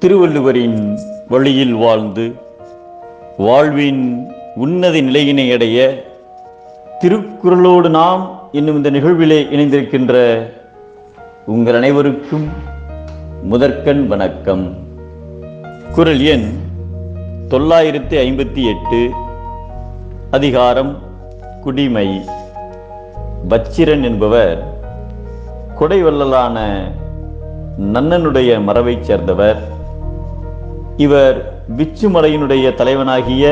திருவள்ளுவரின் வழியில் வாழ்ந்து வாழ்வின் உன்னத நிலையினை அடைய திருக்குறளோடு நாம் என்னும் இந்த நிகழ்விலே இணைந்திருக்கின்ற உங்கள் அனைவருக்கும் முதற்கண் வணக்கம். குறள் எண் 958, அதிகாரம் குடிமை. வச்சிரன் என்பவர் கொடைவள்ளலான நன்னனுடைய மரபைச் சேர்ந்தவர். இவர் விச்சுமலையினுடைய தலைவனாகிய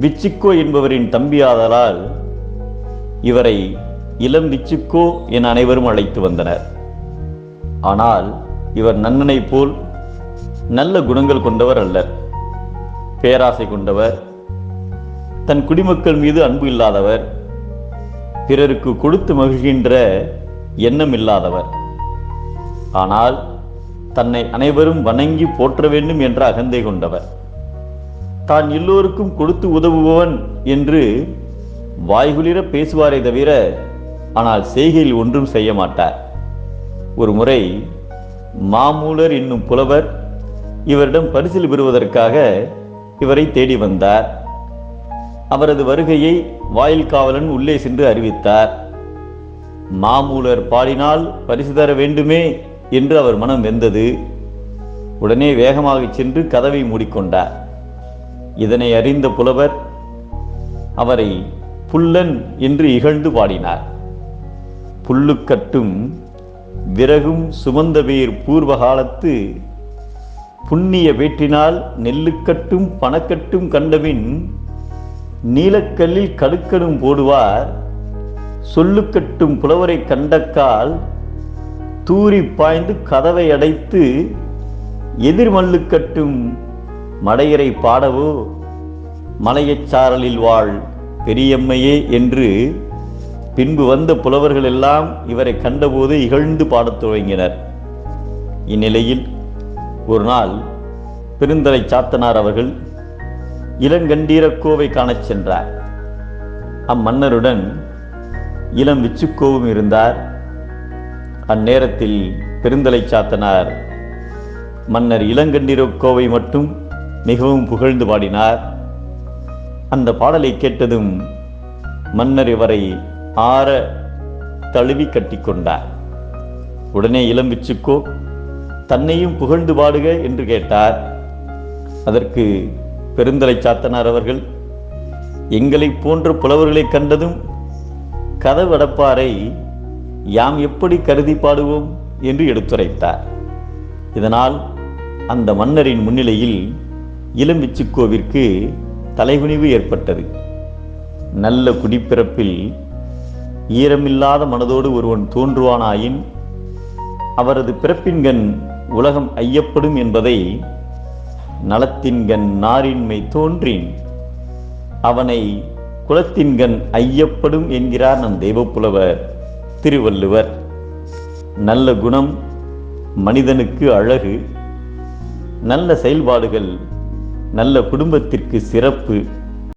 விச்சுக்கோ என்பவரின் தம்பியாதலால் இவரை இளம் விச்சுக்கோ என அனைவரும் அழைத்து வந்தனர். ஆனால் இவர் நன்னனைப் போல் நல்ல குணங்கள் கொண்டவர் அல்லர். பேராசை கொண்டவர், தன் குடிமக்கள் மீது அன்பு இல்லாதவர், பிறருக்கு கொடுத்து மகிழ்கின்ற எண்ணம் இல்லாதவர். ஆனால் தன்னை அனைவரும் வணங்கி போற்ற வேண்டும் என்ற அகந்தை கொண்டவர். தான் எல்லோருக்கும் கொடுத்து உதவுபவன் என்று வாய்குளிர பேசுவாரே தவிர ஆனால் செய்கையில் ஒன்றும் செய்ய மாட்டார். ஒரு முறை மாமூலர் என்னும் புலவர் இவரிடம் பரிசில் பெறுவதற்காக இவரை தேடி வந்தார். அவரது வருகையை வாயில் காவலன் உள்ளே சென்று அறிவித்தார். மாமூலர் பாடினால் பரிசு தர வேண்டுமே என்று அவர் மனம் வெந்தது. உடனே வேகமாக சென்று கதவை மூடிக்கொண்டார். இதனை அறிந்த புலவர் அவரை புல்லன் என்று இகழ்ந்து பாடினார். புல்லுக்கட்டும் விறகும் சுமந்த பேர் பூர்வ காலத்து புண்ணிய வேற்றினால் நெல்லுக்கட்டும் பணக்கட்டும் கண்டபின் நீலக்கல்லில் கடுக்கடும் போடுவார் சொல்லுக்கட்டும் புலவரை கண்டக்கால் தூரி பாய்ந்து கதவை அடைத்து எதிர்மல்லுக்கட்டும் மடையரை பாடவோ மலையச் சாரலில் வாழ் பெரியம்மையே என்று பின்பு வந்த புலவர்கள் எல்லாம் இவரை கண்டபோது இகழ்ந்து பாடத் துவங்கினர். இந்நிலையில் ஒரு நாள் பெருந்தலை சாத்தனார் அவர்கள் இளங்கண்டீரக்கோவை காணச் சென்றார். அம்மன்னருடன் இளம் விச்சுக்கோவும் இருந்தார். அந்நேரத்தில் பெருந்தலை சாத்தனார் மன்னர் இளங்கண்டீரக்கோவை மட்டும் மிகவும் புகழ்ந்து பாடினார். அந்த பாடலை கேட்டதும் மன்னர் இவரை ஆற தழுவி கட்டிக்கொண்டார். உடனே இளம் விச்சுக்கோ தன்னையும் புகழ்ந்து பாடுக என்று கேட்டார். அதற்கு பெருந்தலை சாத்தனார் அவர்கள், எங்களை போன்ற புலவர்களை கண்டதும் கதவடப்பாரை யாம் எப்படி கருதி பாடுவோம் என்று எடுத்துரைத்தார். இதனால் அந்த மன்னரின் முன்னிலையில் இளம் விச்சுக்கோவிற்கு தலைகுனிவு ஏற்பட்டது. நல்ல குடிப்பிறப்பில் ஈரமில்லாத மனதோடு ஒருவன் தோன்றுவானாயின் அவரது பிறப்பின்கண் உலகம் ஐயப்படும் என்பதை நலத்தின்கண் நாரின்மை தோன்றின் அவனை குலத்தின்கண் ஐயப்படும் என்கிறார் நம் தெய்வப்புலவர் திருவள்ளுவர். நல்ல குணம் மனிதனுக்கு அழகு, நல்ல செயல்பாடுகள் நல்ல குடும்பத்திற்கு சிறப்பு.